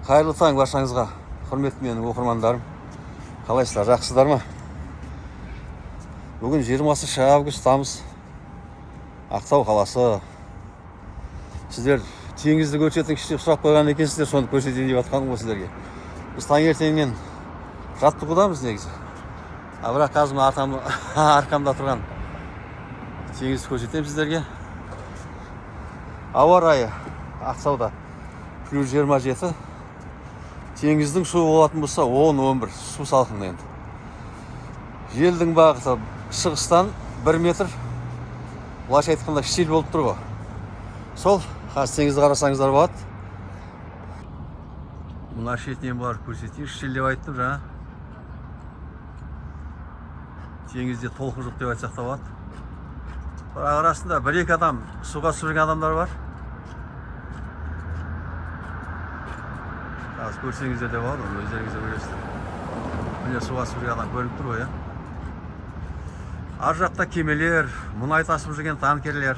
Қайырлы таң баршаңызға, құрметті менің оқырмандарым. Қалайсыздар, жақсысыздар ма? Бүгін 20 август тамыз, Ақтау қаласы. Сіздер теңізді көрсетің іште сұрап қойған екенсіздер, соны көрсетейін деп жатқаным ғой сіздерге. Біз таңертеңнен жаттығудамыз негізі. Бірақ қазір арқамда тұрған теңізді көрсетемін сіздерге. Ауа райы Ақтауда +27. Теңіздің суы болатын болса 10-11, су салқын енді. Желдің бағыты шығыстан 1 метр, былайша айтқанда штиль болып тұр ғой. Сол, қазір теңізді қарасаңыздар болады. Мына шетінен барып көрсетейін, штиль деп айттым жаңа. Теңізде толқын жоқ деп айтсақ та болады. Бірақ арасында 1-2 адам суға түсірген адамдар бар. Қазір көрсеңіздер де бар, оны өздеріңізде көресіздер. Міне суға түсірген адам көрініп тұр ғой, иә. Ар жақта кемелер, мұнай тасып жүрген танкерлер.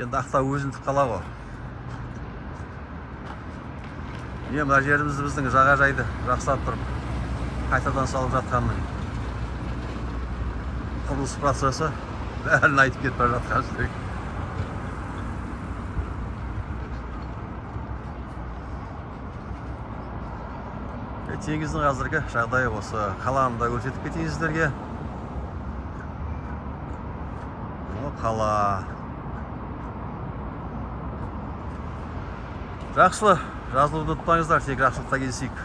Енді Ақтау өзіндік қала ғой. Мына жерімізді біздің жағажайды жақсартып тұрып, қайтадан салып жатқанның құрылыс процесі бәрін айтып кетіп бара жатқан сіздерге. Теңіздің қазіргі жағдайы осы қаланы да көрсетіп кетейін сіздерге. Қала. Жақсылы, жазылуды ұмытпаңыздар, тек жақсылықта кездесейік.